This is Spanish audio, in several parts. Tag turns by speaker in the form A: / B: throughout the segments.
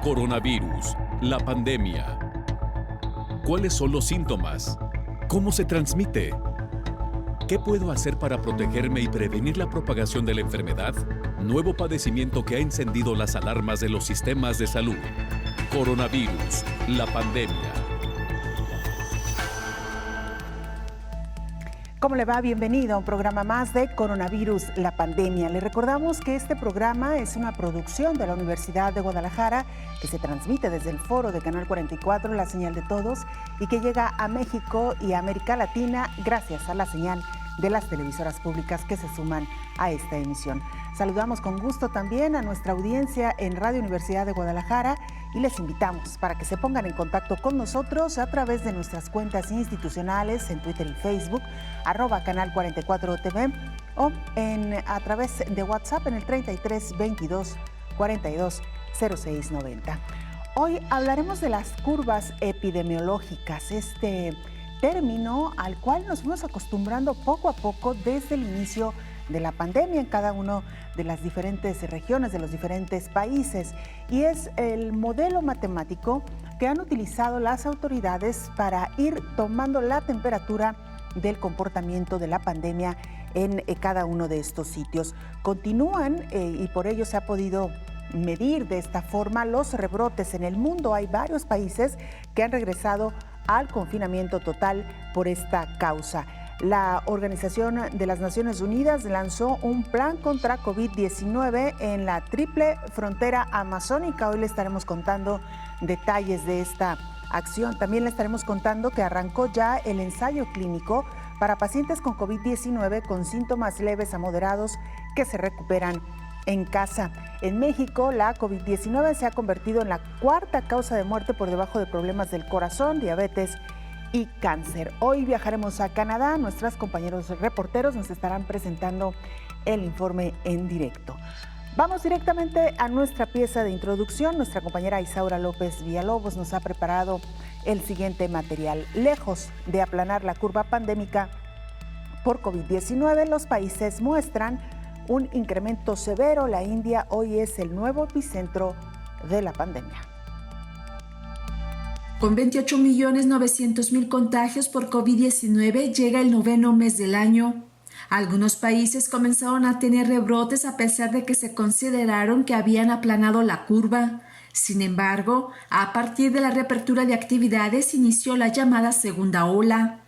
A: Coronavirus, la pandemia. ¿Cuáles son los síntomas? ¿Cómo se transmite? ¿Qué puedo hacer para protegerme y prevenir la propagación de la enfermedad? Nuevo padecimiento que ha encendido las alarmas de los sistemas de salud. Coronavirus, la pandemia.
B: ¿Cómo le va? Bienvenido a un programa más de Coronavirus, la pandemia. Le recordamos que este programa es una producción de la Universidad de Guadalajara que se transmite desde el foro de Canal 44, la señal de todos, y que llega a México y a América Latina gracias a la señal de las televisoras públicas que se suman a esta emisión. Saludamos con gusto también a nuestra audiencia en Radio Universidad de Guadalajara y les invitamos para que se pongan en contacto con nosotros a través de nuestras cuentas institucionales en Twitter y Facebook, @Canal 44 TV, o a través de WhatsApp en el 33 22 42 06 90. Hoy hablaremos de las curvas epidemiológicas, este término al cual nos fuimos acostumbrando poco a poco desde el inicio de la pandemia en cada una de las diferentes regiones, de los diferentes países, y es el modelo matemático que han utilizado las autoridades para ir tomando la temperatura del comportamiento de la pandemia en cada uno de estos sitios. Continúan y por ello se ha podido medir de esta forma los rebrotes en el mundo. Hay varios países que han regresado al confinamiento total por esta causa. La Organización de las Naciones Unidas lanzó un plan contra COVID-19 en la triple frontera amazónica. Hoy le estaremos contando detalles de esta acción. También le estaremos contando que arrancó ya el ensayo clínico para pacientes con COVID-19 con síntomas leves a moderados que se recuperan en casa. En México, la COVID-19 se ha convertido en la cuarta causa de muerte por debajo de problemas del corazón, diabetes y cáncer. Hoy viajaremos a Canadá. Nuestros compañeros reporteros nos estarán presentando el informe en directo. Vamos directamente a nuestra pieza de introducción. Nuestra compañera Isaura López Villalobos nos ha preparado el siguiente material. Lejos de aplanar la curva pandémica por COVID-19, los países muestran un incremento severo. La India hoy es el nuevo epicentro de la pandemia.
C: Con 28.900.000 contagios por COVID-19 llega el noveno mes del año. Algunos países comenzaron a tener rebrotes a pesar de que se consideraron que habían aplanado la curva. Sin embargo, a partir de la reapertura de actividades inició la llamada segunda ola.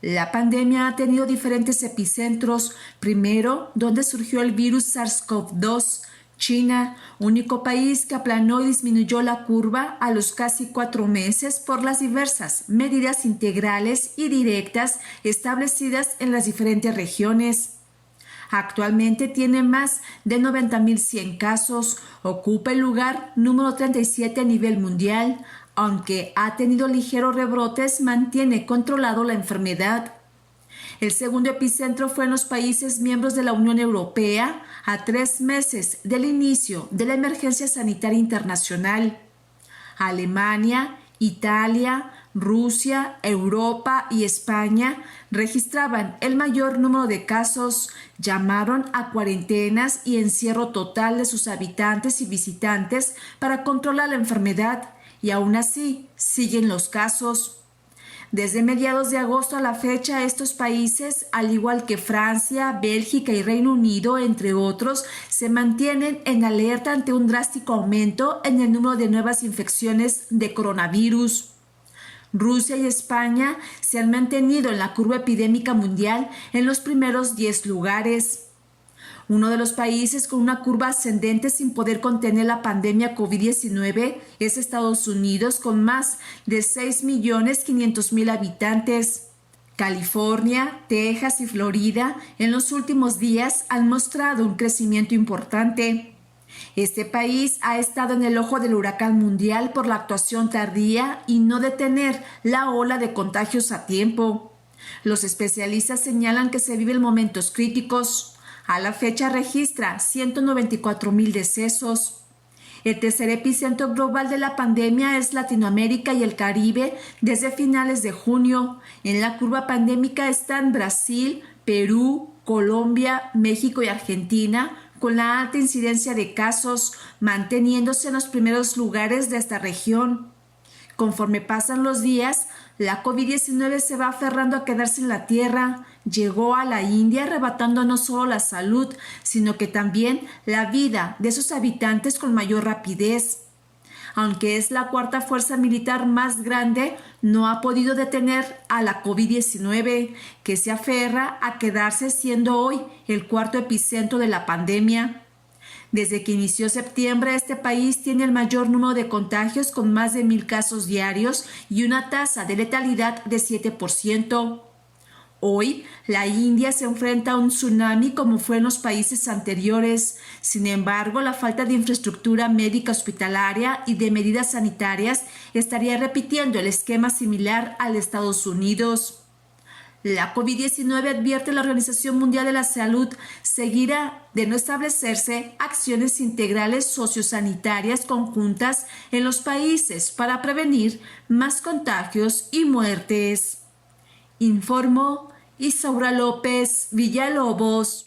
C: La pandemia ha tenido diferentes epicentros. Primero, donde surgió el virus SARS-CoV-2, China, único país que aplanó y disminuyó la curva a los casi 4 meses por las diversas medidas integrales y directas establecidas en las diferentes regiones. Actualmente tiene más de 90.100 casos, ocupa el lugar número 37 a nivel mundial. Aunque ha tenido ligeros rebrotes, mantiene controlado la enfermedad. El segundo epicentro fue en los países miembros de la Unión Europea a 3 meses del inicio de la emergencia sanitaria internacional. Alemania, Italia, Rusia, Europa y España registraban el mayor número de casos, llamaron a cuarentenas y encierro total de sus habitantes y visitantes para controlar la enfermedad. Y aún así, siguen los casos. Desde mediados de agosto a la fecha, estos países, al igual que Francia, Bélgica y Reino Unido, entre otros, se mantienen en alerta ante un drástico aumento en el número de nuevas infecciones de coronavirus. Rusia y España se han mantenido en la curva epidémica mundial en los primeros 10 lugares. Uno de los países con una curva ascendente sin poder contener la pandemia COVID-19 es Estados Unidos, con más de 6.500.000 habitantes. California, Texas y Florida en los últimos días han mostrado un crecimiento importante. Este país ha estado en el ojo del huracán mundial por la actuación tardía y no detener la ola de contagios a tiempo. Los especialistas señalan que se viven momentos críticos. A la fecha registra 194.000 decesos. El tercer epicentro global de la pandemia es Latinoamérica y el Caribe desde finales de junio. En la curva pandémica están Brasil, Perú, Colombia, México y Argentina, con la alta incidencia de casos, manteniéndose en los primeros lugares de esta región. Conforme pasan los días, la COVID-19 se va aferrando a quedarse en la tierra. Llegó a la India arrebatando no solo la salud, sino que también la vida de sus habitantes con mayor rapidez. Aunque es la cuarta fuerza militar más grande, no ha podido detener a la COVID-19, que se aferra a quedarse siendo hoy el cuarto epicentro de la pandemia. Desde que inició septiembre, este país tiene el mayor número de contagios con más de 1,000 casos diarios y una tasa de letalidad de 7%. Hoy, la India se enfrenta a un tsunami como fue en los países anteriores. Sin embargo, la falta de infraestructura médica hospitalaria y de medidas sanitarias estaría repitiendo el esquema similar al de Estados Unidos. La COVID-19, advierte la Organización Mundial de la Salud, seguirá de no establecerse acciones integrales sociosanitarias conjuntas en los países para prevenir más contagios y muertes. Informó Isaura López Villalobos.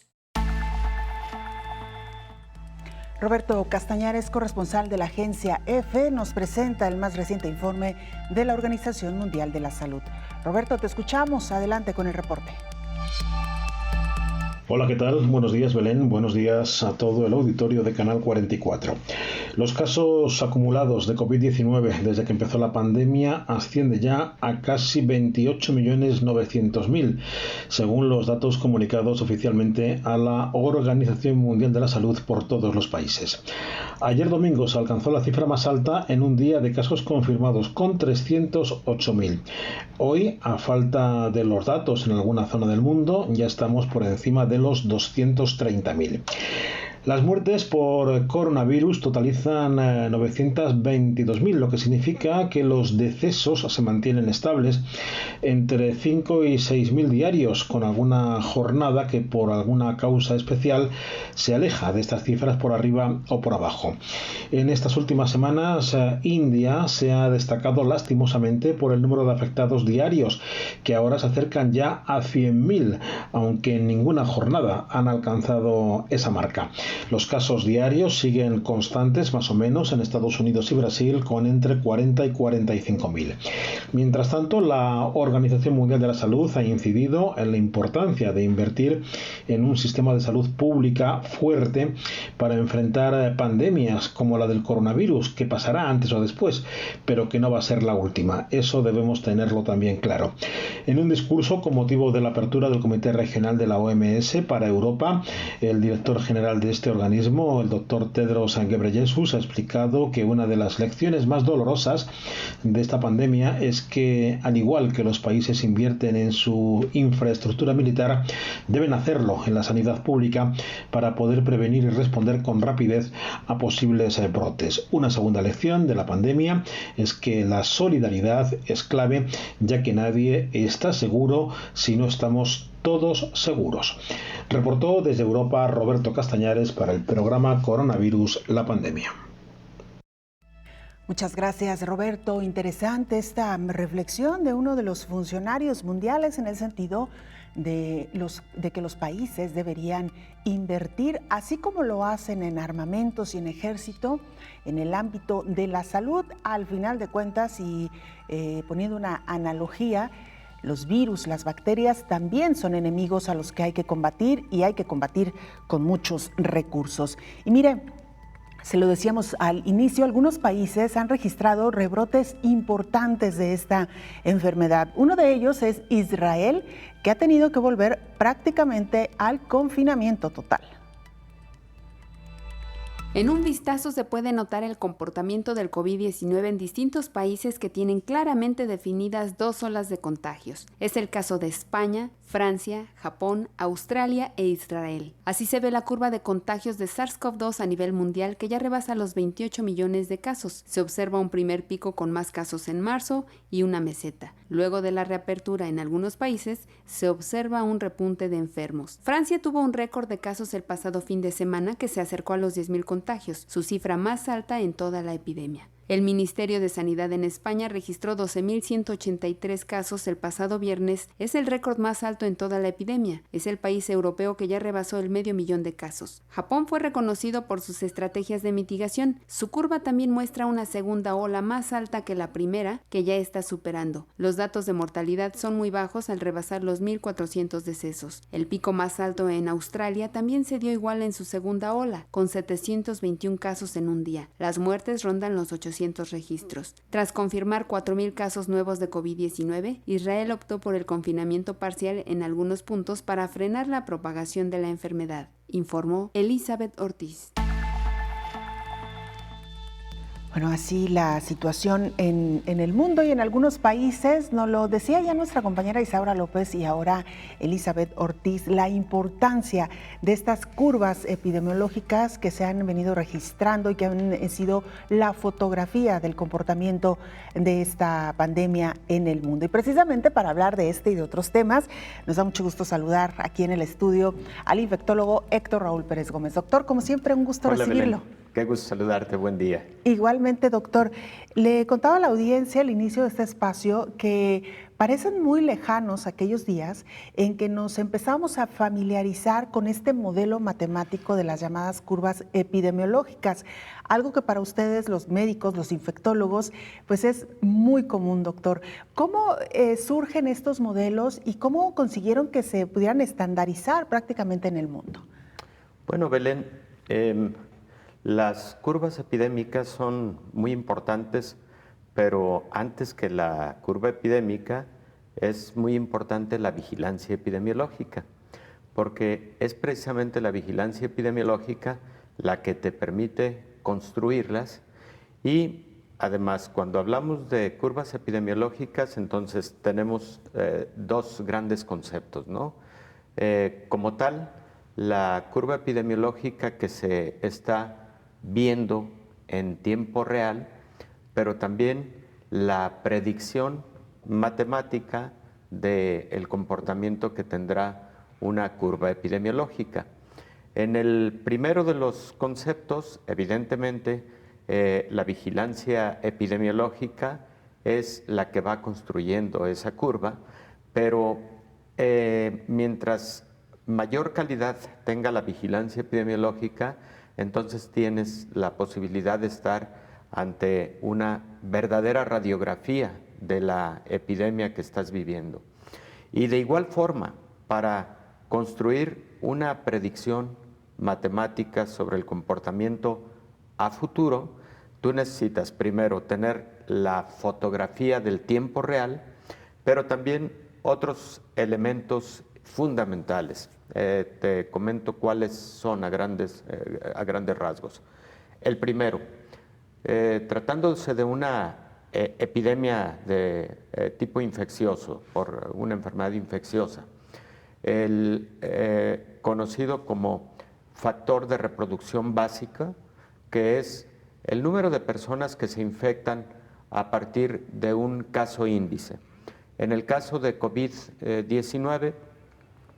B: Roberto Castañares, corresponsal de la agencia EFE, nos presenta el más reciente informe de la Organización Mundial de la Salud. Roberto, te escuchamos. Adelante con el reporte.
D: Hola, ¿qué tal? Buenos días, Belén. Buenos días a todo el auditorio de Canal 44. Los casos acumulados de COVID-19 desde que empezó la pandemia asciende ya a casi 28.900.000, según los datos comunicados oficialmente a la Organización Mundial de la Salud por todos los países. Ayer domingo se alcanzó la cifra más alta en un día de casos confirmados, con 308.000. Hoy, a falta de los datos en alguna zona del mundo, ya estamos por encima de los 230.000. Las muertes por coronavirus totalizan 922.000, lo que significa que los decesos se mantienen estables entre 5 y 6.000 diarios, con alguna jornada que por alguna causa especial se aleja de estas cifras por arriba o por abajo. En estas últimas semanas, India se ha destacado lastimosamente por el número de afectados diarios, que ahora se acercan ya a 100.000, aunque en ninguna jornada han alcanzado esa marca. Los casos diarios siguen constantes más o menos en Estados Unidos y Brasil, con entre 40 y 45.000. Mientras tanto, la Organización Mundial de la Salud ha incidido en la importancia de invertir en un sistema de salud pública fuerte para enfrentar pandemias como la del coronavirus, que pasará antes o después, pero que no va a ser la última. Eso debemos tenerlo también claro. En un discurso con motivo de la apertura del Comité Regional de la OMS para Europa, el director general de este organismo, el doctor Tedros Ghebreyesus, ha explicado que una de las lecciones más dolorosas de esta pandemia es que, al igual que los países invierten en su infraestructura militar, deben hacerlo en la sanidad pública para poder prevenir y responder con rapidez a posibles brotes. Una segunda lección de la pandemia es que la solidaridad es clave, ya que nadie está seguro si no estamos todos seguros. Reportó desde Europa Roberto Castañares para el programa Coronavirus, la pandemia.
B: Muchas gracias, Roberto. Interesante esta reflexión de uno de los funcionarios mundiales en el sentido de que los países deberían invertir, así como lo hacen en armamentos y en ejército, en el ámbito de la salud. Al final de cuentas, y poniendo una analogía, los virus, las bacterias también son enemigos a los que hay que combatir, y hay que combatir con muchos recursos. Y mire, se lo decíamos al inicio, algunos países han registrado rebrotes importantes de esta enfermedad. Uno de ellos es Israel, que ha tenido que volver prácticamente al confinamiento total.
E: En un vistazo se puede notar el comportamiento del COVID-19 en distintos países que tienen claramente definidas dos olas de contagios. Es el caso de España, Francia, Japón, Australia e Israel. Así se ve la curva de contagios de SARS-CoV-2 a nivel mundial, que ya rebasa los 28 millones de casos. Se observa un primer pico con más casos en marzo y una meseta. Luego de la reapertura en algunos países, se observa un repunte de enfermos. Francia tuvo un récord de casos el pasado fin de semana que se acercó a los 10.000 contagios, su cifra más alta en toda la epidemia. El Ministerio de Sanidad en España registró 12.183 casos el pasado viernes. Es el récord más alto en toda la epidemia. Es el país europeo que ya rebasó el 500.000 de casos. Japón fue reconocido por sus estrategias de mitigación. Su curva también muestra una segunda ola más alta que la primera, que ya está superando. Los datos de mortalidad son muy bajos al rebasar los 1.400 decesos. El pico más alto en Australia también se dio igual en su segunda ola, con 721 casos en un día. Las muertes rondan los 800 registros. Tras confirmar 4.000 casos nuevos de COVID-19, Israel optó por el confinamiento parcial en algunos puntos para frenar la propagación de la enfermedad, informó Elizabeth Ortiz.
B: Bueno, así la situación en el mundo y en algunos países, nos lo decía ya nuestra compañera Isaura López y ahora Elizabeth Ortiz, la importancia de estas curvas epidemiológicas que se han venido registrando y que han sido la fotografía del comportamiento de esta pandemia en el mundo. Y precisamente para hablar de este y de otros temas, nos da mucho gusto saludar aquí en el estudio al infectólogo Héctor Raúl Pérez Gómez. Doctor, como siempre, un gusto recibirlo.
F: Belén. Qué gusto saludarte, buen día.
B: Igualmente, doctor. Le contaba a la audiencia al inicio de este espacio que parecen muy lejanos aquellos días en que nos empezamos a familiarizar con este modelo matemático de las llamadas curvas epidemiológicas, algo que para ustedes, los médicos, los infectólogos, pues es muy común, doctor. ¿Cómo surgen estos modelos y cómo consiguieron que se pudieran estandarizar prácticamente en el mundo?
F: Bueno, Belén, las curvas epidémicas son muy importantes, pero antes que la curva epidémica es muy importante la vigilancia epidemiológica, porque es precisamente la vigilancia epidemiológica la que te permite construirlas. Y además, cuando hablamos de curvas epidemiológicas, entonces tenemos dos grandes conceptos, ¿no? Como tal, la curva epidemiológica que se está viendo en tiempo real, pero también la predicción matemática del comportamiento que tendrá una curva epidemiológica. En el primero de los conceptos, evidentemente, la vigilancia epidemiológica es la que va construyendo esa curva, pero mientras mayor calidad tenga la vigilancia epidemiológica, entonces tienes la posibilidad de estar ante una verdadera radiografía de la epidemia que estás viviendo. Y de igual forma, para construir una predicción matemática sobre el comportamiento a futuro, tú necesitas primero tener la fotografía del tiempo real, pero también otros elementos fundamentales. Te comento cuáles son a grandes rasgos. El primero, tratándose de una epidemia de tipo infeccioso, por una enfermedad infecciosa, conocido como factor de reproducción básica, que es el número de personas que se infectan a partir de un caso índice. En el caso de COVID-19,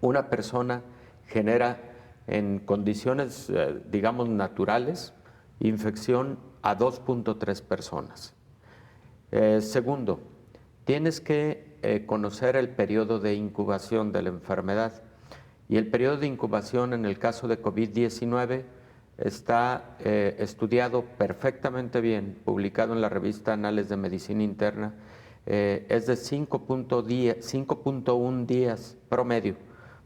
F: una persona genera en condiciones, digamos, naturales, infección a 2.3 personas. Segundo, tienes que conocer el periodo de incubación de la enfermedad. Y el periodo de incubación en el caso de COVID-19 está estudiado perfectamente bien, publicado en la revista Anales de Medicina Interna, es de 5.1 días promedio,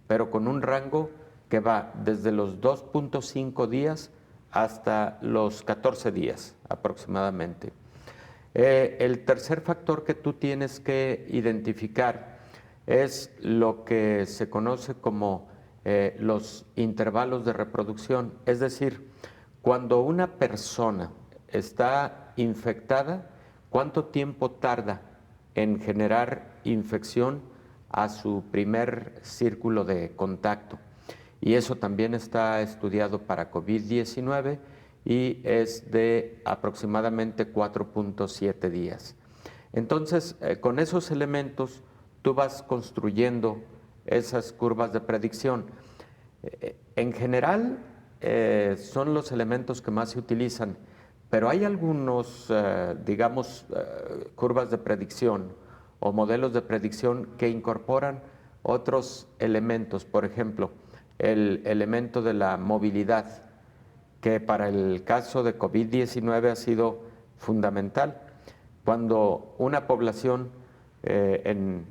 F: pero con un rango que va desde los 2.5 días hasta los 14 días aproximadamente. El tercer factor que tú tienes que identificar es lo que se conoce como los intervalos de reproducción, es decir, cuando una persona está infectada, ¿cuánto tiempo tarda en generar infección a su primer círculo de contacto? Y eso también está estudiado para COVID-19 y es de aproximadamente 4.7 días. Entonces, con esos elementos, tú vas construyendo esas curvas de predicción. En general, son los elementos que más se utilizan, Pero hay algunos, curvas de predicción o modelos de predicción que incorporan otros elementos, por ejemplo, el elemento de la movilidad, que para el caso de COVID-19 ha sido fundamental. Cuando una población en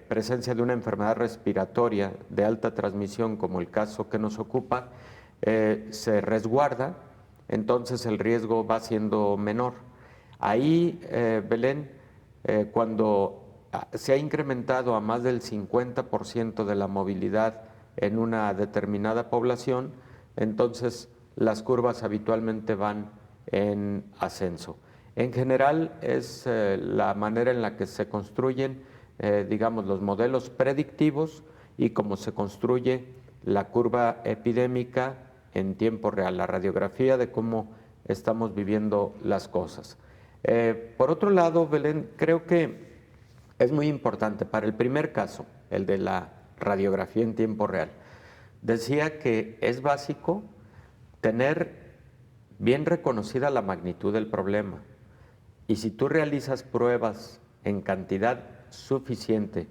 F: presencia de una enfermedad respiratoria de alta transmisión, como el caso que nos ocupa, se resguarda, entonces el riesgo va siendo menor. Ahí, Belén, cuando se ha incrementado a más del 50% de la movilidad en una determinada población, entonces las curvas habitualmente van en ascenso. En general es la manera en la que se construyen, los modelos predictivos y cómo se construye la curva epidémica en tiempo real, la radiografía de cómo estamos viviendo las cosas. Por otro lado, Belén, creo que es muy importante para el primer caso, el de la radiografía en tiempo real. Decía que es básico tener bien reconocida la magnitud del problema. Y si tú realizas pruebas en cantidad suficiente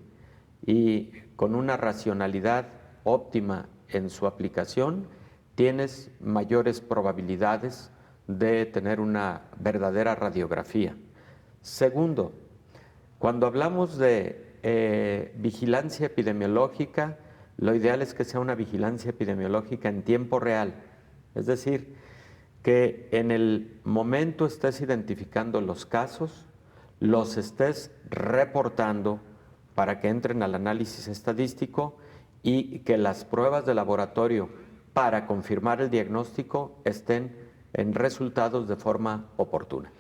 F: y con una racionalidad óptima en su aplicación, tienes mayores probabilidades de tener una verdadera radiografía. Segundo, cuando hablamos de vigilancia epidemiológica, lo ideal es que sea una vigilancia epidemiológica en tiempo real, es decir, que en el momento estés identificando los casos, los estés reportando para que entren al análisis estadístico y que las pruebas de laboratorio para confirmar el diagnóstico estén en resultados de forma oportuna.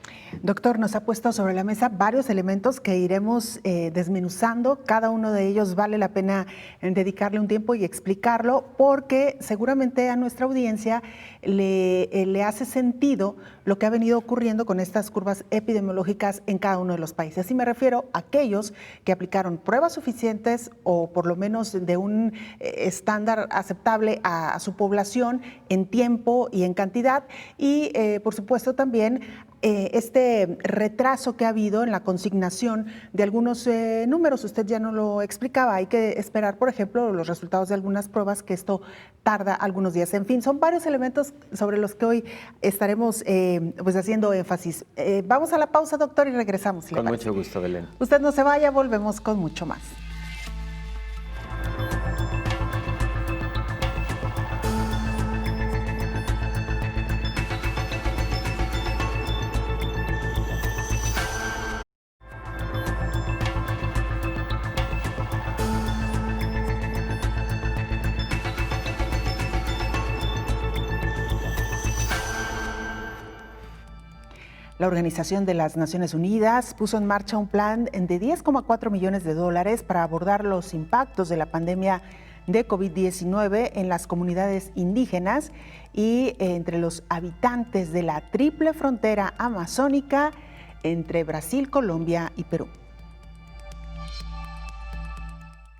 B: Doctor, nos ha puesto sobre la mesa varios elementos que iremos desmenuzando. Cada uno de ellos vale la pena dedicarle un tiempo y explicarlo, porque seguramente a nuestra audiencia le hace sentido lo que ha venido ocurriendo con estas curvas epidemiológicas en cada uno de los países. Y me refiero a aquellos que aplicaron pruebas suficientes o por lo menos de un estándar aceptable a su población en tiempo y en cantidad. Y por supuesto también este retraso que ha habido en la consignación de algunos números. Usted ya no lo explicaba, hay que esperar, por ejemplo, los resultados de algunas pruebas, que esto tarda algunos días. En fin, son varios elementos sobre los que hoy estaremos haciendo énfasis. Vamos a la pausa, doctor, y regresamos.
F: Con mucho gusto, Belén.
B: Usted no se vaya, volvemos con mucho más. La Organización de las Naciones Unidas puso en marcha un plan de $10,4 millones para abordar los impactos de la pandemia de COVID-19 en las comunidades indígenas y entre los habitantes de la triple frontera amazónica entre Brasil, Colombia y Perú.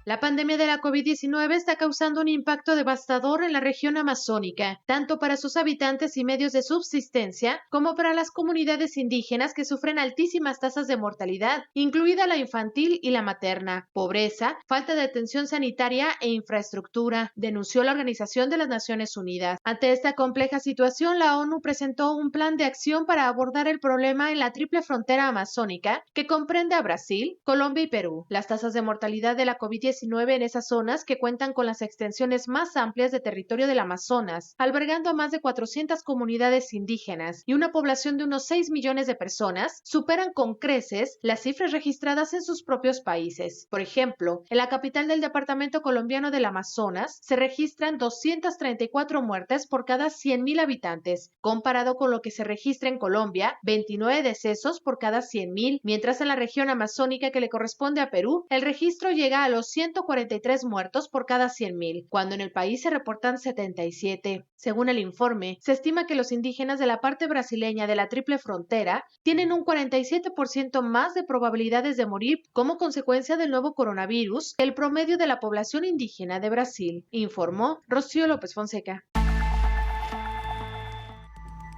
G: La pandemia de la COVID-19 está causando un impacto devastador en la región amazónica, tanto para sus habitantes y medios de subsistencia, como para las comunidades indígenas que sufren altísimas tasas de mortalidad, incluida la infantil y la materna, pobreza, falta de atención sanitaria e infraestructura, denunció la Organización de las Naciones Unidas. Ante esta compleja situación, la ONU presentó un plan de acción para abordar el problema en la triple frontera amazónica, que comprende a Brasil, Colombia y Perú. Las tasas de mortalidad de la COVID-19 en esas zonas, que cuentan con las extensiones más amplias de territorio del Amazonas, albergando a más de 400 comunidades indígenas y una población de unos 6 millones de personas, superan con creces las cifras registradas en sus propios países. Por ejemplo, en la capital del departamento colombiano del Amazonas se registran 234 muertes por cada 100.000 habitantes, comparado con lo que se registra en Colombia, 29 decesos por cada 100.000, mientras en la región amazónica que le corresponde a Perú, el registro llega a los 143 muertos por cada 100.000, cuando en el país se reportan 77. Según el informe, se estima que los indígenas de la parte brasileña de la triple frontera tienen un 47% más de probabilidades de morir como consecuencia del nuevo coronavirus que el promedio de la población indígena de Brasil, informó Rocío López Fonseca.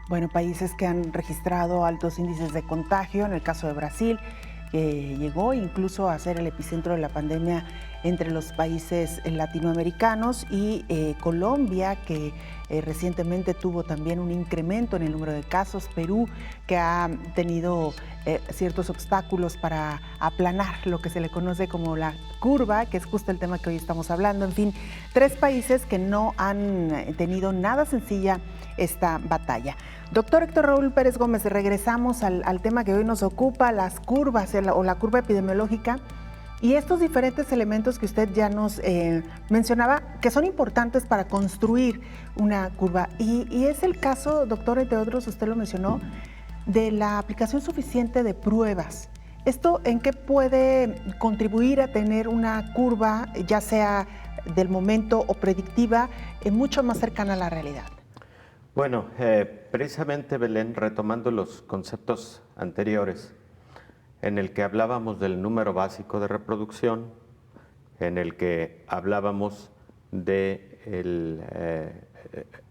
B: Bueno, países que han registrado altos índices de contagio, en el caso de Brasil, que llegó incluso a ser el epicentro de la pandemia entre los países latinoamericanos, y Colombia, que recientemente tuvo también un incremento en el número de casos, Perú, que ha tenido ciertos obstáculos para aplanar lo que se le conoce como la curva, que es justo el tema que hoy estamos hablando. En fin, 3 países que no han tenido nada sencilla esta batalla. Doctor Héctor Raúl Pérez Gómez, regresamos al tema que hoy nos ocupa, las curvas o la curva epidemiológica y estos diferentes elementos que usted ya nos mencionaba, que son importantes para construir una curva. Y es el caso, doctor, entre otros, usted lo mencionó, de la aplicación suficiente de pruebas. ¿Esto en qué puede contribuir a tener una curva, ya sea del momento o predictiva, mucho más cercana a la realidad?
F: Bueno, precisamente, Belén, retomando los conceptos anteriores, en el que hablábamos del número básico de reproducción, en el que hablábamos de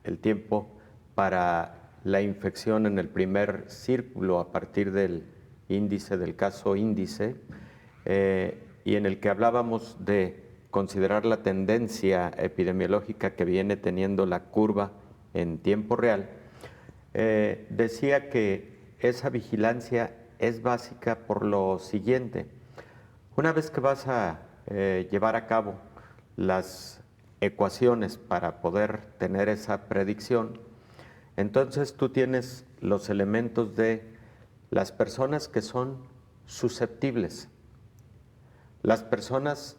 F: el tiempo para la infección en el primer círculo a partir del índice, del caso índice, y en el que hablábamos de considerar la tendencia epidemiológica que viene teniendo la curva en tiempo real, decía que esa vigilancia es básica por lo siguiente. Una vez que vas a llevar a cabo las ecuaciones para poder tener esa predicción, entonces tú tienes los elementos de las personas que son susceptibles, las personas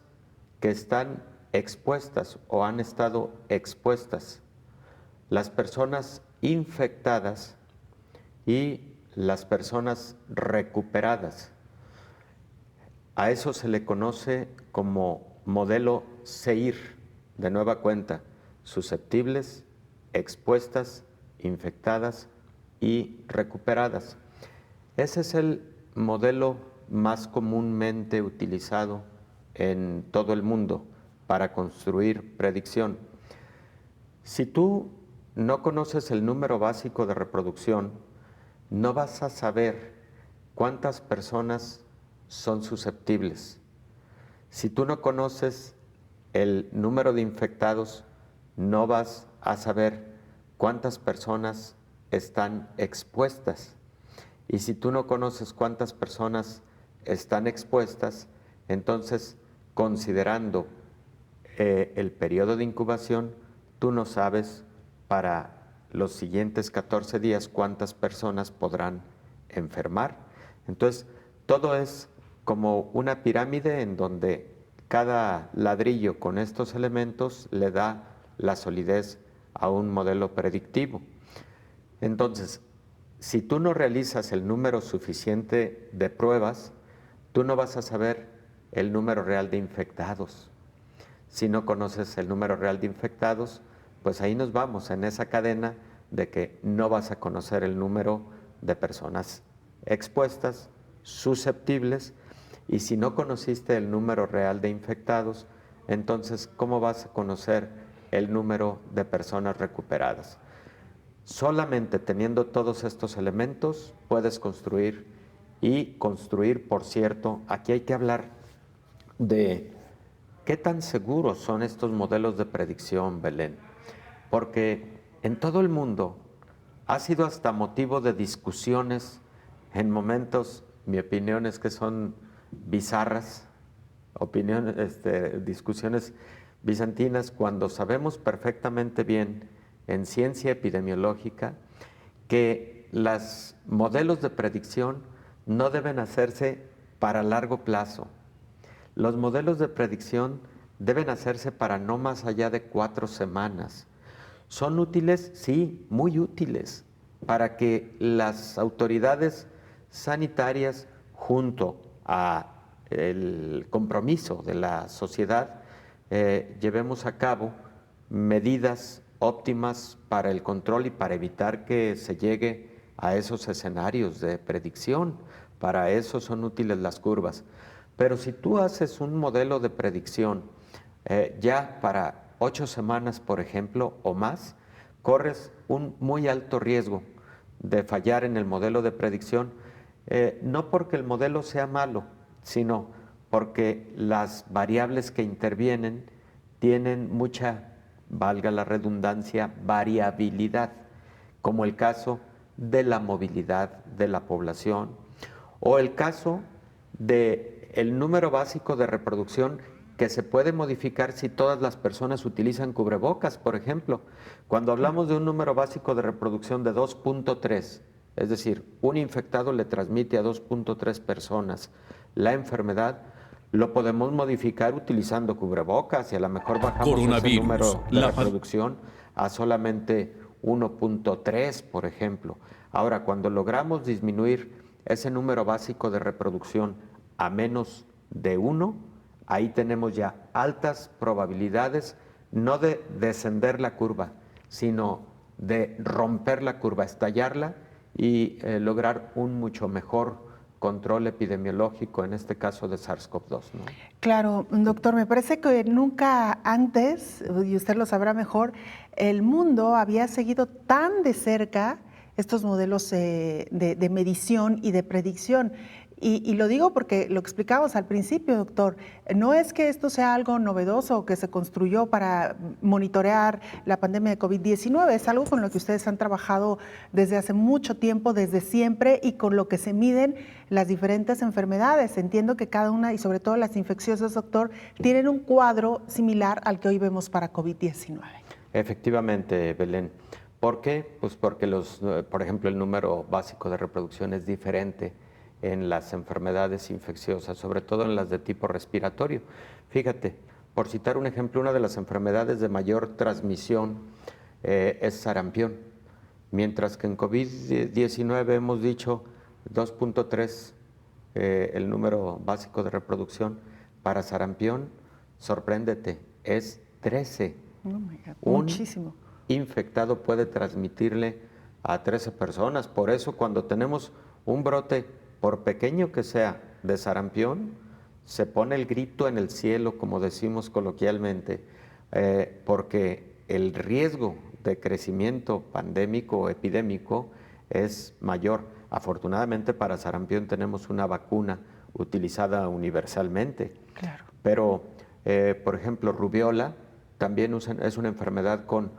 F: que están expuestas o han estado expuestas, las personas infectadas y las personas recuperadas. A eso se le conoce como modelo SEIR, de nueva cuenta, susceptibles, expuestas, infectadas y recuperadas. Ese es el modelo más comúnmente utilizado en todo el mundo para construir predicción. Si tú no conoces el número básico de reproducción, no vas a saber cuántas personas son susceptibles. Si tú no conoces el número de infectados, no vas a saber cuántas personas están expuestas. Y si tú no conoces cuántas personas están expuestas, entonces, considerando el periodo de incubación, tú no sabes para los siguientes 14 días cuántas personas podrán enfermar. Entonces, todo es como una pirámide en donde cada ladrillo con estos elementos le da la solidez a un modelo predictivo. Entonces, si tú no realizas el número suficiente de pruebas, tú no vas a saber el número real de infectados. Si no conoces el número real de infectados, pues ahí nos vamos en esa cadena de que no vas a conocer el número de personas expuestas, susceptibles, y si no conociste el número real de infectados, entonces, ¿cómo vas a conocer el número de personas recuperadas? Solamente teniendo todos estos elementos puedes construir, por cierto, aquí hay que hablar de qué tan seguros son estos modelos de predicción, Belén, porque en todo el mundo ha sido hasta motivo de discusiones en momentos, mi opinión es que son bizarras, discusiones bizantinas, cuando sabemos perfectamente bien en ciencia epidemiológica que los modelos de predicción no deben hacerse para largo plazo. Los modelos de predicción deben hacerse para no más allá de 4 semanas. ¿Son útiles? Sí, muy útiles, para que las autoridades sanitarias, junto a el compromiso de la sociedad, llevemos a cabo medidas óptimas para el control y para evitar que se llegue a esos escenarios de predicción. Para eso son útiles las curvas. Pero si tú haces un modelo de predicción ya para 8 semanas, por ejemplo, o más, corres un muy alto riesgo de fallar en el modelo de predicción, no porque el modelo sea malo, sino porque las variables que intervienen tienen mucha, valga la redundancia, variabilidad, como el caso de la movilidad de la población o el caso del número básico de reproducción que se puede modificar si todas las personas utilizan cubrebocas, por ejemplo. Cuando hablamos de un número básico de reproducción de 2.3, es decir, un infectado le transmite a 2.3 personas la enfermedad, lo podemos modificar utilizando cubrebocas y a lo mejor bajamos ese número de reproducción a solamente 1.3, por ejemplo. Ahora, cuando logramos disminuir ese número básico de reproducción a menos de 1, ahí tenemos ya altas probabilidades, no de descender la curva, sino de romper la curva, estallarla y lograr un mucho mejor control epidemiológico, en este caso de SARS-CoV-2, ¿no?
B: Claro, doctor, me parece que nunca antes, y usted lo sabrá mejor, el mundo había seguido tan de cerca estos modelos de medición y de predicción. Y lo digo porque lo explicamos al principio, doctor, no es que esto sea algo novedoso que se construyó para monitorear la pandemia de COVID-19, es algo con lo que ustedes han trabajado desde hace mucho tiempo, desde siempre, y con lo que se miden las diferentes enfermedades. Entiendo que cada una, y sobre todo las infecciosas, doctor, tienen un cuadro similar al que hoy vemos para COVID-19.
F: Efectivamente, Belén. ¿Por qué? Pues porque por ejemplo, el número básico de reproducción es diferente en las enfermedades infecciosas, sobre todo en las de tipo respiratorio. Fíjate, por citar un ejemplo, una de las enfermedades de mayor transmisión es sarampión, mientras que en COVID-19 hemos dicho 2.3 el número básico de reproducción. Para sarampión, sorpréndete, es 13.
B: Oh my God, muchísimo.
F: Un infectado puede transmitirle a 13 personas. Por eso, cuando tenemos un brote, por pequeño que sea, de sarampión, se pone el grito en el cielo, como decimos coloquialmente, porque el riesgo de crecimiento pandémico o epidémico es mayor. Afortunadamente para sarampión tenemos una vacuna utilizada universalmente.
B: Claro.
F: Pero, por ejemplo, rubiola también es una enfermedad con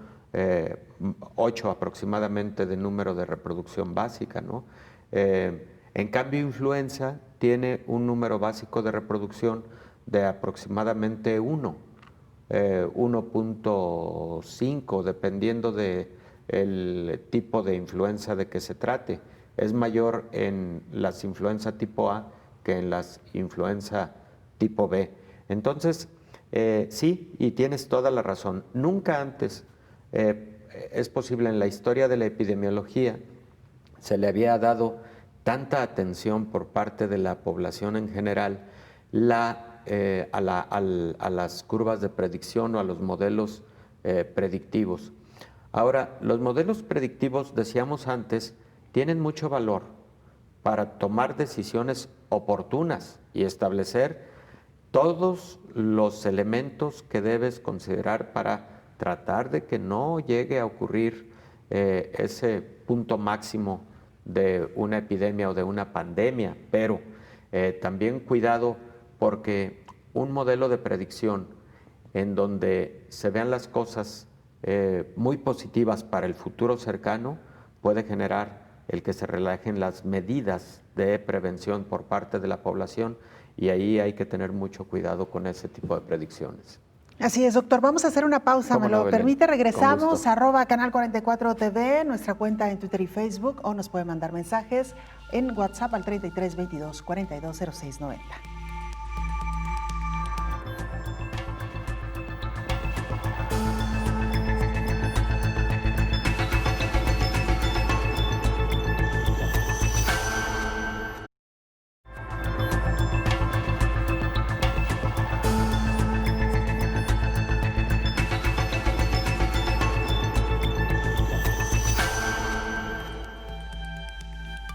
F: 8 aproximadamente de número de reproducción básica, ¿no? En cambio, influenza tiene un número básico de reproducción de aproximadamente 1.5, dependiendo del tipo de influenza de que se trate. Es mayor en las influenza tipo A que en las influenza tipo B. Entonces, sí, y tienes toda la razón. Nunca antes es posible en la historia de la epidemiología se le había dado tanta atención por parte de la población en general a las curvas de predicción o a los modelos predictivos. Ahora, los modelos predictivos, decíamos antes, tienen mucho valor para tomar decisiones oportunas y establecer todos los elementos que debes considerar para tratar de que no llegue a ocurrir ese punto máximo de una epidemia o de una pandemia, pero también cuidado porque un modelo de predicción en donde se vean las cosas muy positivas para el futuro cercano puede generar el que se relajen las medidas de prevención por parte de la población y ahí hay que tener mucho cuidado con ese tipo de predicciones.
B: Así es, doctor. Vamos a hacer una pausa, ¿me lo permite? Regresamos, @Canal 44 TV, nuestra cuenta en Twitter y Facebook, o nos puede mandar mensajes en WhatsApp al 33 22 42 06 90.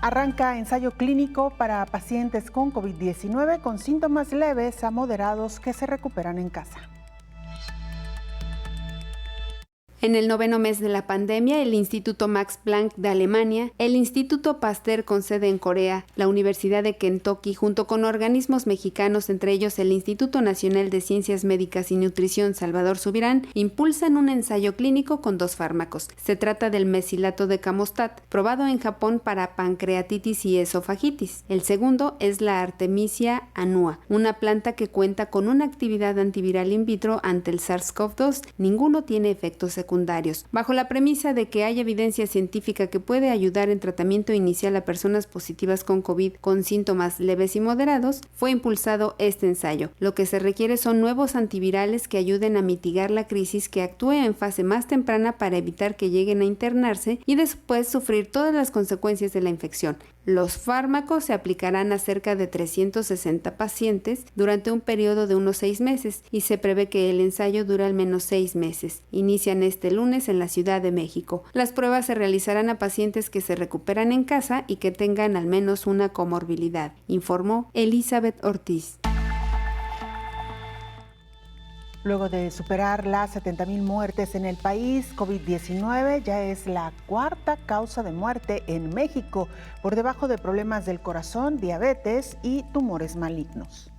B: Arranca ensayo clínico para pacientes con COVID-19 con síntomas leves a moderados que se recuperan en casa.
E: En el 9º mes de la pandemia, el Instituto Max Planck de Alemania, el Instituto Pasteur con sede en Corea, la Universidad de Kentucky, junto con organismos mexicanos, entre ellos el Instituto Nacional de Ciencias Médicas y Nutrición Salvador Subirán, impulsan un ensayo clínico con 2 fármacos. Se trata del mesilato de Camostat, probado en Japón para pancreatitis y esofagitis. El segundo es la Artemisia annua, una planta que cuenta con una actividad antiviral in vitro ante el SARS-CoV-2. Ninguno tiene efectos secundarios. Bajo la premisa de que hay evidencia científica que puede ayudar en tratamiento inicial a personas positivas con COVID con síntomas leves y moderados, fue impulsado este ensayo. Lo que se requiere son nuevos antivirales que ayuden a mitigar la crisis, que actúe en fase más temprana para evitar que lleguen a internarse y después sufrir todas las consecuencias de la infección. Los fármacos se aplicarán a cerca de 360 pacientes durante un periodo de unos 6 meses y se prevé que el ensayo dure al menos 6 meses. Inician este lunes en la Ciudad de México. Las pruebas se realizarán a pacientes que se recuperan en casa y que tengan al menos una comorbilidad, informó Elizabeth Ortiz.
B: Luego de superar las 70,000 muertes en el país, COVID-19 ya es la 4ª causa de muerte en México, por debajo de problemas del corazón, diabetes y tumores malignos.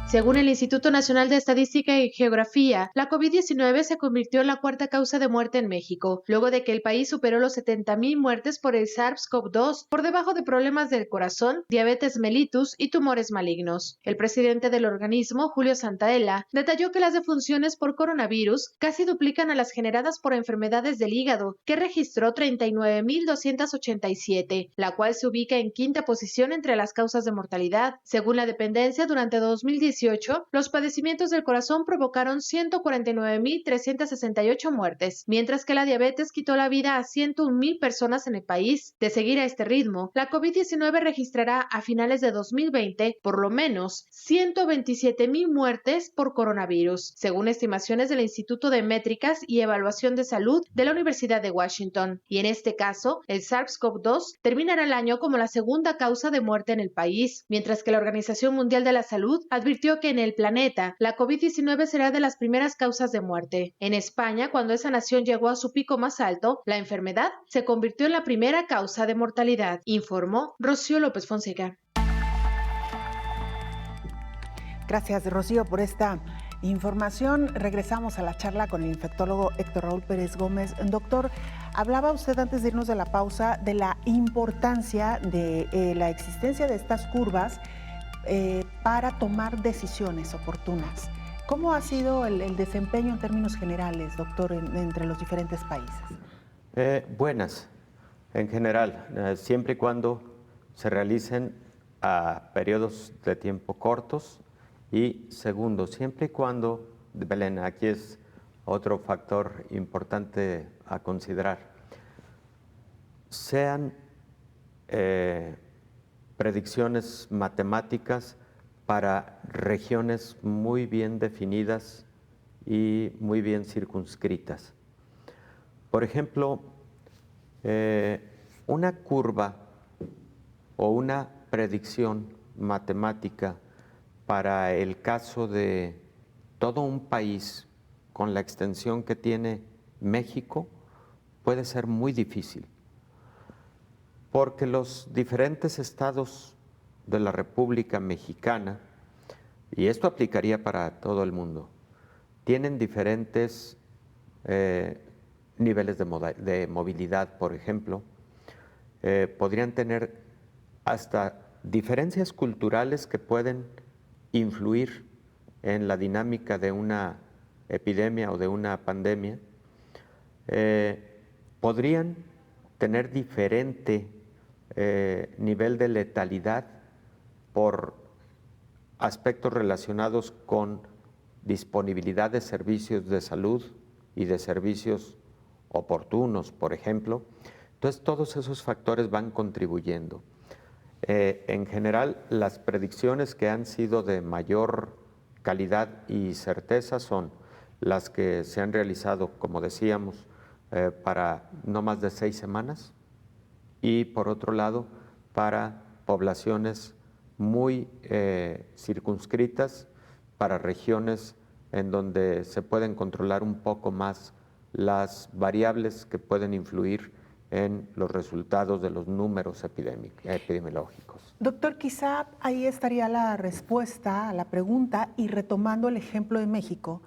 G: Según el Instituto Nacional de Estadística y Geografía, la COVID-19 se convirtió en la 4ª causa de muerte en México, luego de que el país superó los 70,000 muertes por el SARS-CoV-2, por debajo de problemas del corazón, diabetes mellitus y tumores malignos. El presidente del organismo, Julio Santaella, detalló que las defunciones por coronavirus casi duplican a las generadas por enfermedades del hígado, que registró 39,287, la cual se ubica en 5ª posición entre las causas de mortalidad. Según la dependencia, durante 2018, los padecimientos del corazón provocaron 149,368 muertes, mientras que la diabetes quitó la vida a 101,000 personas en el país. De seguir a este ritmo, la COVID-19 registrará a finales de 2020 por lo menos 127,000 muertes por coronavirus, según estimaciones del Instituto de Métricas y Evaluación de Salud de la Universidad de Washington. Y en este caso, el SARS-CoV-2 terminará el año como la 2ª causa de muerte en el país, mientras que la Organización Mundial de la Salud advirtió que en el planeta la COVID-19 será de las primeras causas de muerte. En España, cuando esa nación llegó a su pico más alto, la enfermedad se convirtió en la primera causa de mortalidad, informó Rocío López Fonseca.
B: Gracias, Rocío, por esta información. Regresamos a la charla con el infectólogo Héctor Raúl Pérez Gómez. Doctor, hablaba usted antes de irnos de la pausa de la importancia de la existencia de estas curvas para tomar decisiones oportunas. ¿Cómo ha sido el desempeño en términos generales, doctor, entre los diferentes países?
F: Buenas, en general, siempre y cuando se realicen a periodos de tiempo cortos, y segundo, siempre y cuando, Belén, aquí es otro factor importante a considerar, sean predicciones matemáticas para regiones muy bien definidas y muy bien circunscritas. Por ejemplo, una curva o una predicción matemática para el caso de todo un país con la extensión que tiene México puede ser muy difícil, porque los diferentes estados de la República Mexicana, y esto aplicaría para todo el mundo, tienen diferentes niveles de movilidad, por ejemplo, podrían tener hasta diferencias culturales que pueden influir en la dinámica de una epidemia o de una pandemia, podrían tener diferente nivel de letalidad por aspectos relacionados con disponibilidad de servicios de salud y de servicios oportunos, por ejemplo. Entonces, todos esos factores van contribuyendo. En general, las predicciones que han sido de mayor calidad y certeza son las que se han realizado, como decíamos, para no más de 6 semanas, y por otro lado, para poblaciones muy circunscritas, para regiones en donde se pueden controlar un poco más las variables que pueden influir en los resultados de los números epidemiológicos.
B: Doctor, quizá ahí estaría la respuesta a la pregunta, y retomando el ejemplo de México,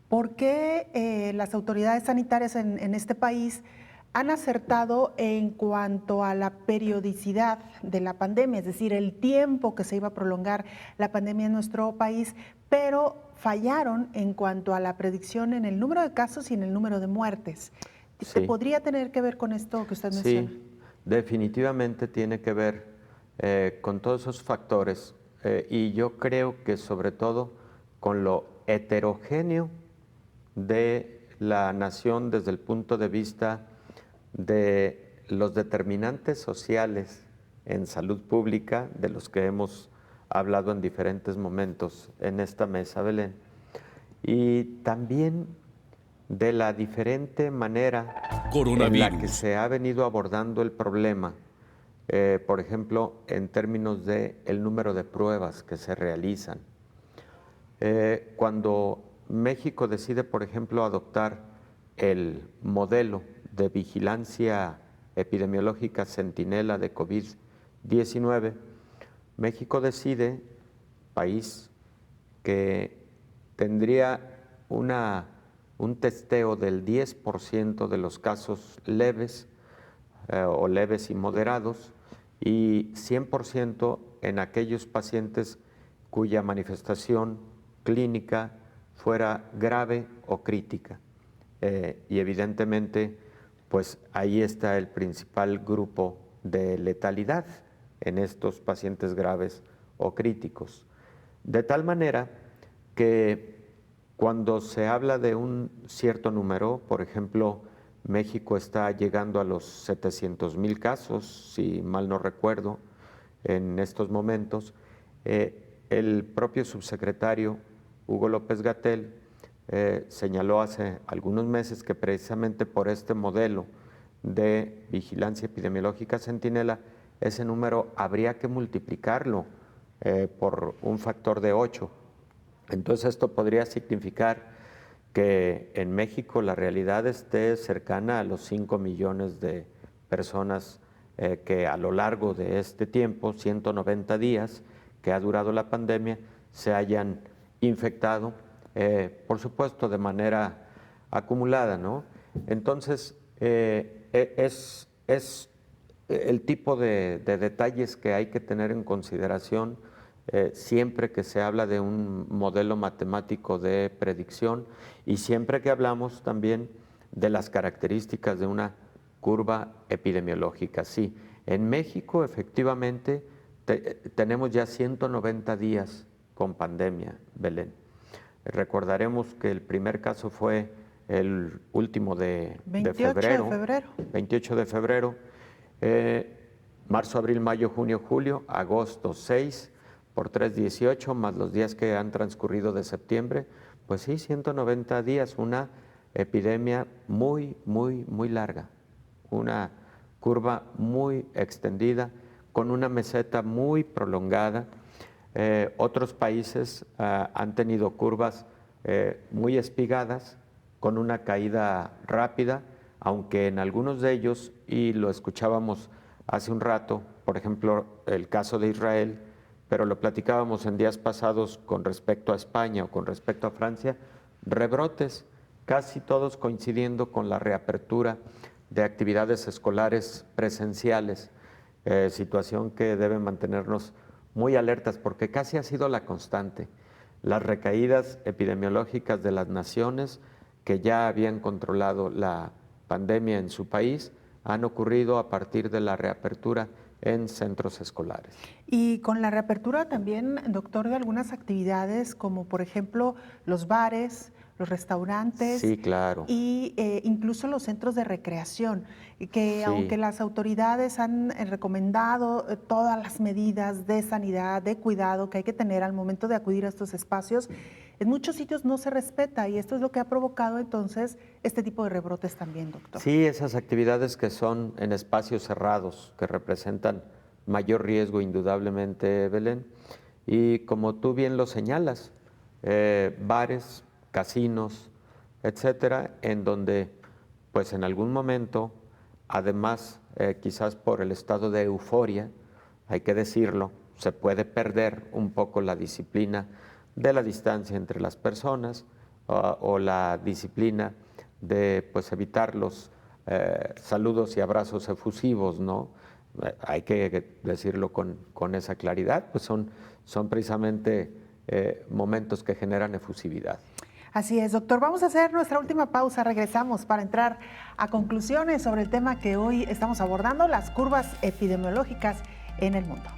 B: ¿por qué las autoridades sanitarias en este país han acertado en cuanto a la periodicidad de la pandemia, es decir, el tiempo que se iba a prolongar la pandemia en nuestro país, pero fallaron en cuanto a la predicción en el número de casos y en el número de muertes?
F: Sí.
B: ¿Podría tener que ver con esto que usted menciona?
F: Sí, definitivamente tiene que ver con todos esos factores y yo creo que sobre todo con lo heterogéneo de la nación desde el punto de vista de los determinantes sociales en salud pública, de los que hemos hablado en diferentes momentos en esta mesa, Belén, y también de la diferente manera en la que se ha venido abordando el problema, por ejemplo, en términos de el número de pruebas que se realizan. Cuando México decide, por ejemplo, adoptar el modelo de vigilancia epidemiológica centinela de COVID-19, México decide, país que tendría un testeo del 10% de los casos leves o leves y moderados, y 100% en aquellos pacientes cuya manifestación clínica fuera grave o crítica. Y evidentemente, pues ahí está el principal grupo de letalidad en estos pacientes graves o críticos. De tal manera que cuando se habla de un cierto número, por ejemplo, México está llegando a los 700,000 casos, si mal no recuerdo, en estos momentos, el propio subsecretario Hugo López-Gatell señaló hace algunos meses que precisamente por este modelo de vigilancia epidemiológica centinela, ese número habría que multiplicarlo por un factor de 8. Entonces esto podría significar que en México la realidad esté cercana a los 5 millones de personas que a lo largo de este tiempo, 190 días que ha durado la pandemia, se hayan infectado, por supuesto de manera acumulada, ¿no? Entonces es el tipo de detalles que hay que tener en consideración siempre que se habla de un modelo matemático de predicción y siempre que hablamos también de las características de una curva epidemiológica. Sí, en México efectivamente tenemos ya 190 días con pandemia, Belén. Recordaremos que el primer caso fue el último de febrero. 28 de febrero. Marzo, abril, mayo, junio, julio, agosto 6, por 3, 18, más los días que han transcurrido de septiembre, pues sí, 190 días, una epidemia muy, muy, muy larga, una curva muy extendida, con una meseta muy prolongada. Otros países han tenido curvas muy espigadas, con una caída rápida, aunque en algunos de ellos, y lo escuchábamos hace un rato, por ejemplo, el caso de Israel, pero lo platicábamos en días pasados con respecto a España o con respecto a Francia, rebrotes, casi todos coincidiendo con la reapertura de actividades escolares presenciales, situación que debe mantenernos muy alertas porque casi ha sido la constante. Las recaídas epidemiológicas de las naciones que ya habían controlado la pandemia en su país han ocurrido a partir de la reapertura en centros escolares.
B: Y con la reapertura también, doctor, de algunas actividades como por ejemplo los bares, los restaurantes,
F: sí, claro,
B: y incluso los centros de recreación, que
F: sí,
B: aunque las autoridades han recomendado todas las medidas de sanidad, de cuidado que hay que tener al momento de acudir a estos espacios, en muchos sitios no se respeta y esto es lo que ha provocado entonces este tipo de rebrotes también, doctor.
F: Sí, esas actividades que son en espacios cerrados, que representan mayor riesgo indudablemente, Belén, y como tú bien lo señalas, bares, casinos, etcétera, en donde pues en algún momento, además quizás por el estado de euforia, hay que decirlo, se puede perder un poco la disciplina de la distancia entre las personas o la disciplina de pues evitar los saludos y abrazos efusivos, ¿no? Hay que decirlo con esa claridad, pues son precisamente momentos que generan efusividad.
B: Así es, doctor. Vamos a hacer nuestra última pausa. Regresamos para entrar a conclusiones sobre el tema que hoy estamos abordando, las curvas epidemiológicas en el mundo.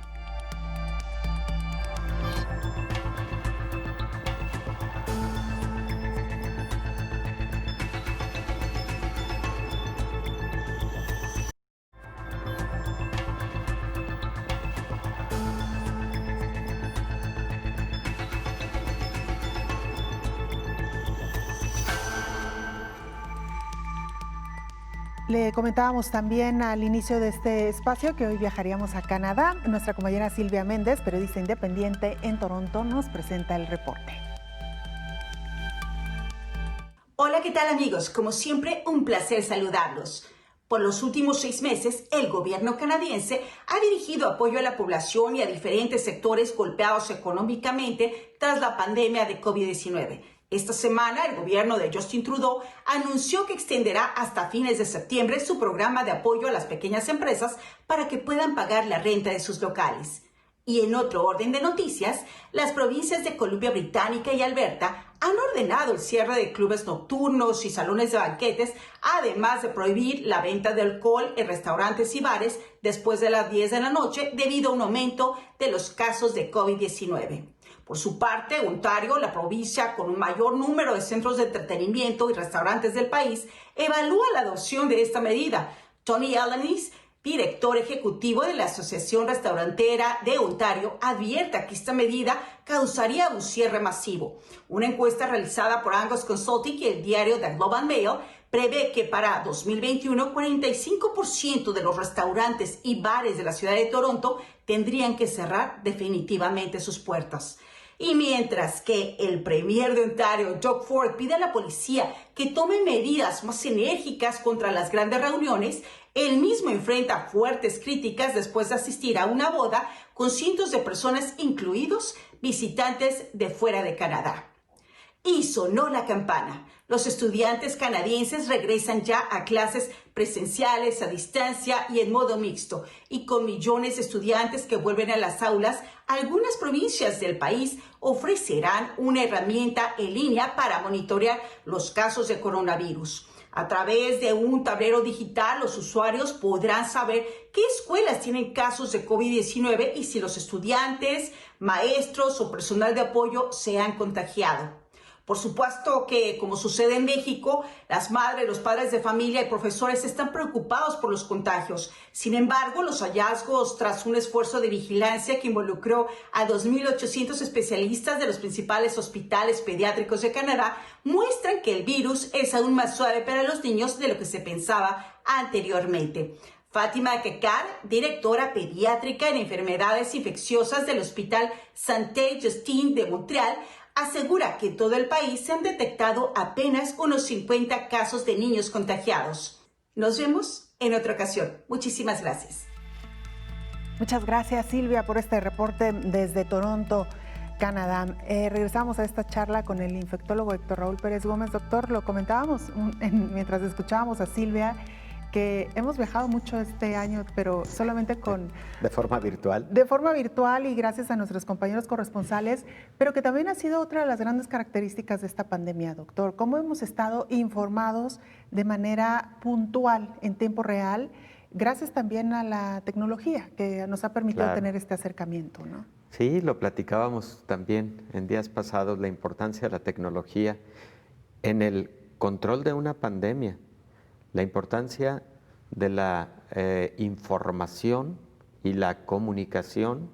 B: Le comentábamos también al inicio de este espacio que hoy viajaríamos a Canadá. Nuestra compañera Silvia Méndez, periodista independiente en Toronto, nos presenta el reporte.
H: Hola, ¿qué tal amigos? Como siempre, un placer saludarlos. Por los últimos 6 meses, el gobierno canadiense ha dirigido apoyo a la población y a diferentes sectores golpeados económicamente tras la pandemia de COVID-19. Esta semana, el gobierno de Justin Trudeau anunció que extenderá hasta fines de septiembre su programa de apoyo a las pequeñas empresas para que puedan pagar la renta de sus locales. Y en otro orden de noticias, las provincias de Columbia Británica y Alberta han ordenado el cierre de clubes nocturnos y salones de banquetes, además de prohibir la venta de alcohol en restaurantes y bares después de las 10 de la noche debido a un aumento de los casos de COVID-19. Por su parte, Ontario, la provincia con un mayor número de centros de entretenimiento y restaurantes del país, evalúa la adopción de esta medida. Tony Alanis, director ejecutivo de la Asociación Restaurantera de Ontario, advierte que esta medida causaría un cierre masivo. Una encuesta realizada por Angus Consulting y el diario The Globe and Mail prevé que para 2021, 45% de los restaurantes y bares de la ciudad de Toronto tendrían que cerrar definitivamente sus puertas. Y mientras que el premier de Ontario, Doug Ford, pide a la policía que tome medidas más enérgicas contra las grandes reuniones, él mismo enfrenta fuertes críticas después de asistir a una boda con cientos de personas, incluidos visitantes de fuera de Canadá. Y sonó la campana. Los estudiantes canadienses regresan ya a clases presenciales, a distancia y en modo mixto. Y con millones de estudiantes que vuelven a las aulas, algunas provincias del país ofrecerán una herramienta en línea para monitorear los casos de coronavirus. A través de un tablero digital, los usuarios podrán saber qué escuelas tienen casos de COVID-19 y si los estudiantes, maestros o personal de apoyo se han contagiado. Por supuesto que, como sucede en México, las madres, los padres de familia y profesores están preocupados por los contagios. Sin embargo, los hallazgos tras un esfuerzo de vigilancia que involucró a 2.800 especialistas de los principales hospitales pediátricos de Canadá muestran que el virus es aún más suave para los niños de lo que se pensaba anteriormente. Fátima Kekar, directora pediátrica en enfermedades infecciosas del Hospital Sainte-Justine de Montreal, asegura que en todo el país se han detectado apenas unos 50 casos de niños contagiados. Nos vemos en otra ocasión. Muchísimas gracias.
B: Muchas gracias, Silvia, por este reporte desde Toronto, Canadá. Regresamos a esta charla con el infectólogo Héctor Raúl Pérez Gómez. Doctor, lo comentábamos mientras escuchábamos a Silvia, que hemos viajado mucho este año, pero solamente
F: de forma virtual.
B: De forma virtual y gracias a nuestros compañeros corresponsales, pero que también ha sido otra de las grandes características de esta pandemia, doctor. Cómo hemos estado informados de manera puntual, en tiempo real, gracias también a la tecnología que nos ha permitido tener este acercamiento, ¿no?
F: Sí, lo platicábamos también en días pasados, la importancia de la tecnología en el control de una pandemia. La importancia de la información y la comunicación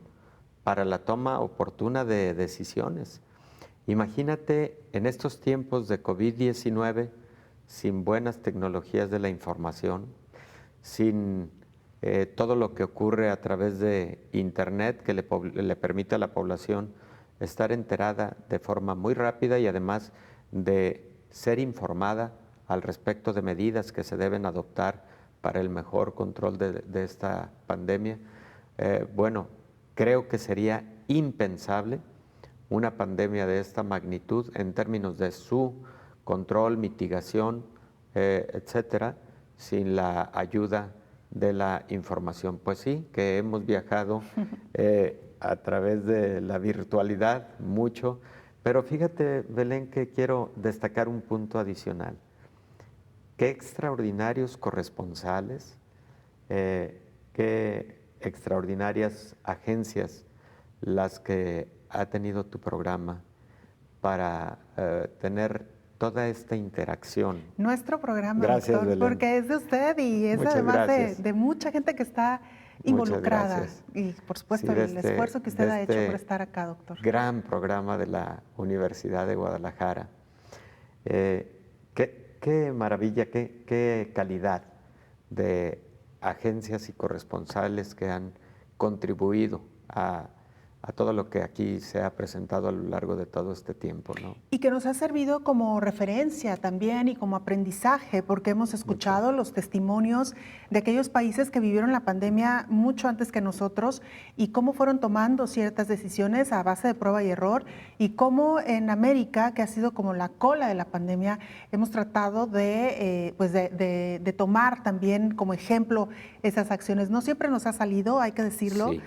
F: para la toma oportuna de decisiones. Imagínate en estos tiempos de COVID-19, sin buenas tecnologías de la información, sin todo lo que ocurre a través de Internet que le permite a la población estar enterada de forma muy rápida y además de ser informada al respecto de medidas que se deben adoptar para el mejor control de esta pandemia. Bueno, creo que sería impensable una pandemia de esta magnitud en términos de su control, mitigación, etcétera, sin la ayuda de la información. Pues sí, que hemos viajado a través de la virtualidad mucho, pero fíjate, Belén, que quiero destacar un punto adicional. Qué extraordinarios corresponsales, qué extraordinarias agencias las que ha tenido tu programa para tener toda esta interacción.
B: Nuestro programa,
F: Gracias,
B: doctor,
F: Belén.
B: porque es de usted y es
F: Muchas
B: además
F: gracias.
B: de mucha gente que está involucrada.
F: gracias.
B: Y por supuesto
F: Sí, de
B: el
F: este-
B: esfuerzo que usted
F: de
B: ha hecho
F: este
B: por estar acá, doctor.
F: Gran programa de la Universidad de Guadalajara. Qué maravilla, qué calidad de agencias y corresponsales que han contribuido a todo lo que aquí se ha presentado a lo largo de todo este tiempo, ¿no?
B: Y que nos ha servido como referencia también y como aprendizaje, porque hemos escuchado los testimonios de aquellos países que vivieron la pandemia mucho antes que nosotros y cómo fueron tomando ciertas decisiones a base de prueba y error, y cómo en América, que ha sido como la cola de la pandemia, hemos tratado de tomar también como ejemplo esas acciones. No siempre nos ha salido, hay que decirlo.
F: Sí.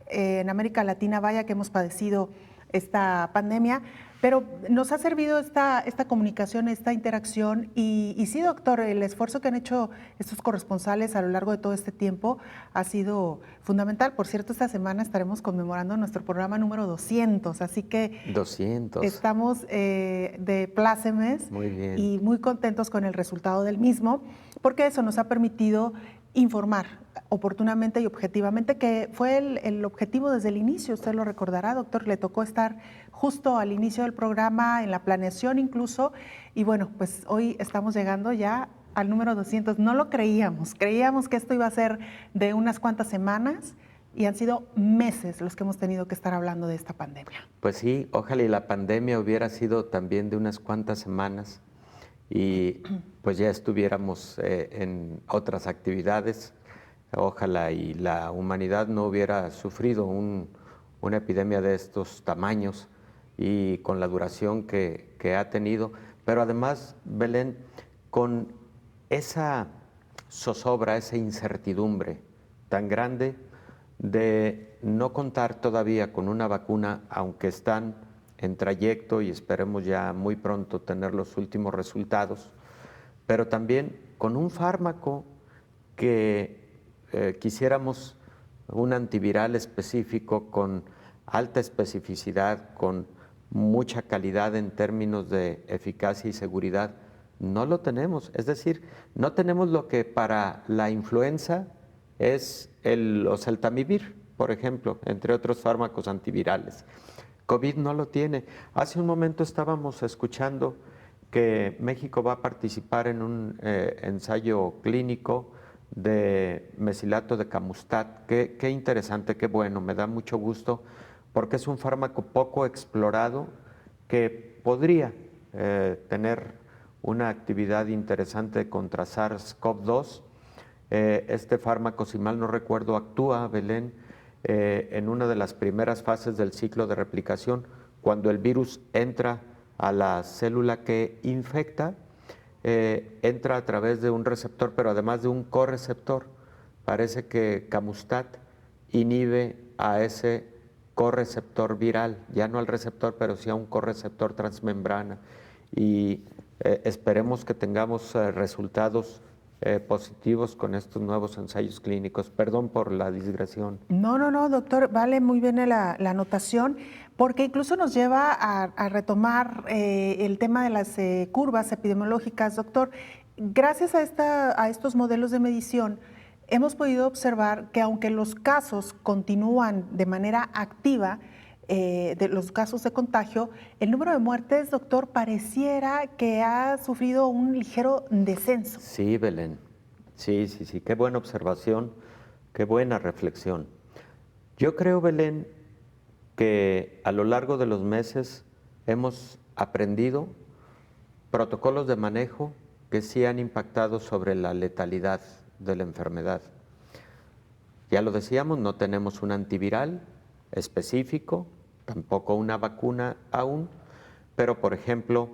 B: En América Latina, vaya que hemos padecido esta pandemia, pero nos ha servido esta comunicación, esta interacción y sí, doctor, el esfuerzo que han hecho estos corresponsales a lo largo de todo este tiempo ha sido fundamental. Por cierto, esta semana estaremos conmemorando nuestro programa número 200, así que
F: 200.
B: estamos de plácemes.
F: Muy bien.
B: Y muy contentos con el resultado del mismo, porque eso nos ha permitido informar oportunamente y objetivamente, que fue el objetivo desde el inicio. Usted lo recordará, doctor, le tocó estar justo al inicio del programa, en la planeación incluso, y bueno, pues hoy estamos llegando ya al número 200. No lo creíamos que esto iba a ser de unas cuantas semanas, y han sido meses los que hemos tenido que estar hablando de esta pandemia.
F: Pues sí, ojalá y la pandemia hubiera sido también de unas cuantas semanas y pues ya estuviéramos en otras actividades. Ojalá y la humanidad no hubiera sufrido una epidemia de estos tamaños y con la duración que ha tenido. Pero además, Belén, con esa zozobra, esa incertidumbre tan grande de no contar todavía con una vacuna, aunque están en trayecto y esperemos ya muy pronto tener los últimos resultados, pero también con un fármaco que quisiéramos un antiviral específico con alta especificidad, con mucha calidad en términos de eficacia y seguridad. No lo tenemos, es decir, no tenemos lo que para la influenza es el oseltamivir, por ejemplo, entre otros fármacos antivirales. COVID no lo tiene. Hace un momento estábamos escuchando que México va a participar en un ensayo clínico de mesilato de Camustat. Qué interesante, qué bueno, me da mucho gusto, porque es un fármaco poco explorado que podría tener una actividad interesante contra SARS-CoV-2. Este fármaco, si mal no recuerdo, actúa, Belén, en una de las primeras fases del ciclo de replicación, cuando el virus entra a la célula que infecta, entra a través de un receptor, pero además de un correceptor. Parece que Camustat inhibe a ese correceptor viral, ya no al receptor, pero sí a un correceptor transmembrana. Y esperemos que tengamos resultados positivos con estos nuevos ensayos clínicos. Perdón por la digresión.
B: No, doctor, vale muy bien la anotación, porque incluso nos lleva a retomar el tema de las curvas epidemiológicas. Doctor, gracias a estos modelos de medición, hemos podido observar que aunque los casos continúan de manera activa, de los casos de contagio, el número de muertes, doctor, pareciera que ha sufrido un ligero descenso.
F: Sí, Belén. Sí, qué buena observación, qué buena reflexión. Yo creo, Belén, que a lo largo de los meses hemos aprendido protocolos de manejo que sí han impactado sobre la letalidad de la enfermedad. Ya lo decíamos, no tenemos un antiviral específico, tampoco una vacuna aún, pero por ejemplo,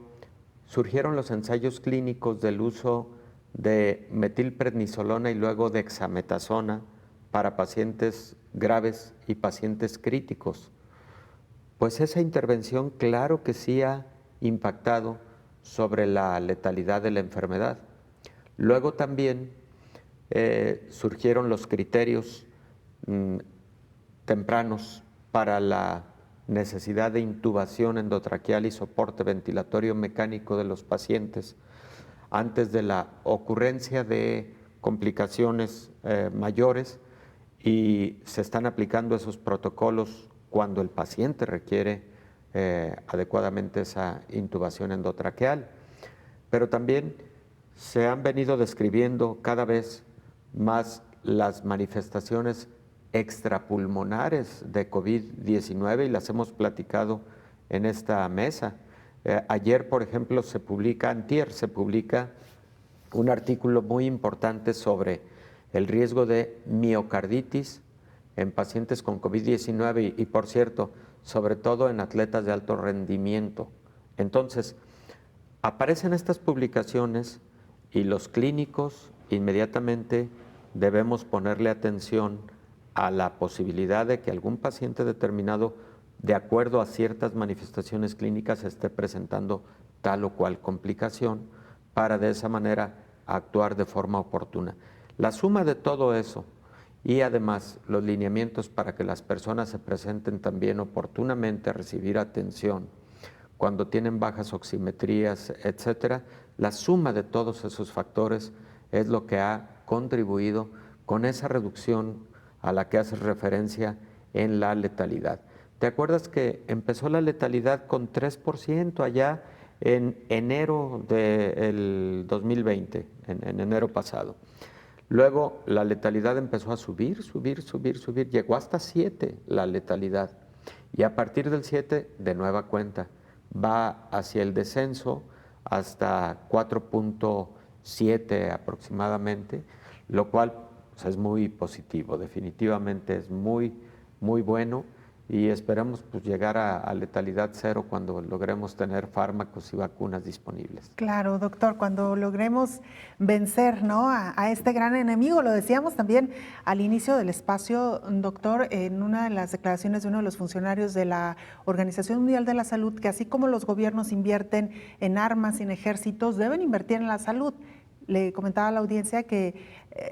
F: surgieron los ensayos clínicos del uso de metilprednisolona y luego dexametasona para pacientes graves y pacientes críticos. Pues esa intervención claro que sí ha impactado sobre la letalidad de la enfermedad. Luego también surgieron los criterios tempranos para la necesidad de intubación endotraqueal y soporte ventilatorio mecánico de los pacientes antes de la ocurrencia de complicaciones mayores, y se están aplicando esos protocolos cuando el paciente requiere adecuadamente esa intubación endotraqueal. Pero también se han venido describiendo cada vez más las manifestaciones extrapulmonares de COVID-19 y las hemos platicado en esta mesa. Ayer, por ejemplo, antier se publica un artículo muy importante sobre el riesgo de miocarditis en pacientes con COVID-19 y, por cierto, sobre todo en atletas de alto rendimiento. Entonces, aparecen estas publicaciones y los clínicos inmediatamente debemos ponerle atención a la posibilidad de que algún paciente determinado, de acuerdo a ciertas manifestaciones clínicas, esté presentando tal o cual complicación, para de esa manera actuar de forma oportuna. La suma de todo eso y además los lineamientos para que las personas se presenten también oportunamente a recibir atención cuando tienen bajas oximetrías, etcétera, la suma de todos esos factores es lo que ha contribuido con esa reducción a la que haces referencia en la letalidad. ¿Te acuerdas que empezó la letalidad con 3% allá en enero del 2020, en enero pasado? Luego la letalidad empezó a subir, llegó hasta 7 la letalidad. Y a partir del 7, de nueva cuenta, va hacia el descenso hasta 4.7 aproximadamente, lo cual pues, es muy positivo, definitivamente es muy, muy bueno, y esperamos pues, llegar a letalidad cero cuando logremos tener fármacos y vacunas disponibles.
B: Claro, doctor, cuando logremos vencer, ¿no?, a este gran enemigo. Lo decíamos también al inicio del espacio, doctor, en una de las declaraciones de uno de los funcionarios de la Organización Mundial de la Salud, que así como los gobiernos invierten en armas y en ejércitos, deben invertir en la salud. Le comentaba a la audiencia que,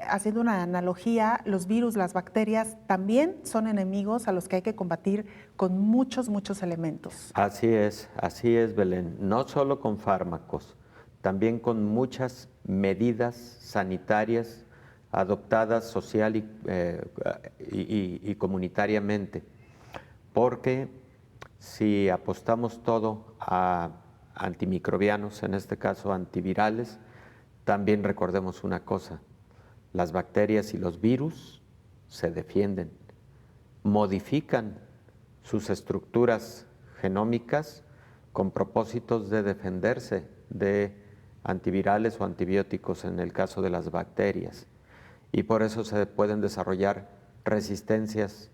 B: haciendo una analogía, los virus, las bacterias también son enemigos a los que hay que combatir con muchos elementos.
F: Así es, Belén. No solo con fármacos, también con muchas medidas sanitarias adoptadas social y comunitariamente. Porque si apostamos todo a antimicrobianos, en este caso antivirales, también recordemos una cosa: las bacterias y los virus se defienden, modifican sus estructuras genómicas con propósitos de defenderse de antivirales o antibióticos en el caso de las bacterias. Y por eso se pueden desarrollar resistencias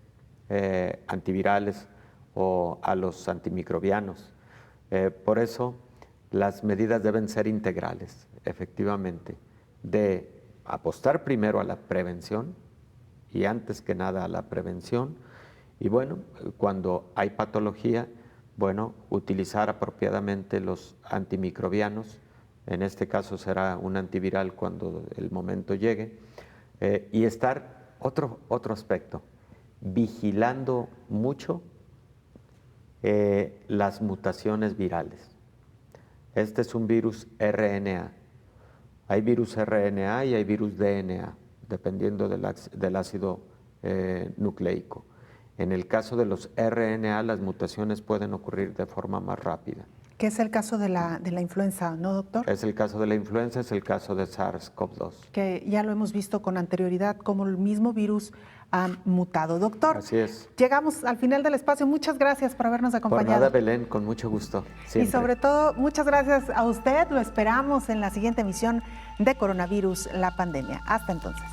F: antivirales o a los antimicrobianos. Por eso las medidas deben ser integrales, efectivamente, de apostar primero a la prevención y antes que nada a la prevención, y bueno, cuando hay patología, bueno, utilizar apropiadamente los antimicrobianos, en este caso será un antiviral cuando el momento llegue, y estar, otro aspecto, vigilando mucho las mutaciones virales. Este es un virus RNA. Hay virus RNA y hay virus DNA, dependiendo del ácido nucleico. En el caso de los RNA, las mutaciones pueden ocurrir de forma más rápida.
B: Que es el caso de la influenza, ¿no, doctor?
F: Es el caso de la influenza, es el caso de SARS-CoV-2.
B: Que ya lo hemos visto con anterioridad, como el mismo virus han mutado. Doctor,
F: así es.
B: Llegamos al final del espacio. Muchas gracias por habernos acompañado.
F: Por nada, Belén, con mucho gusto. Siempre.
B: Y sobre todo, muchas gracias a usted. Lo esperamos en la siguiente emisión de Coronavirus, la pandemia. Hasta entonces.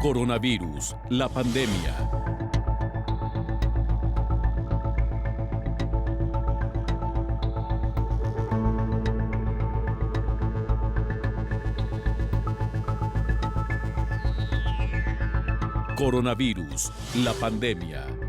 A: Coronavirus, la pandemia. Coronavirus, la pandemia.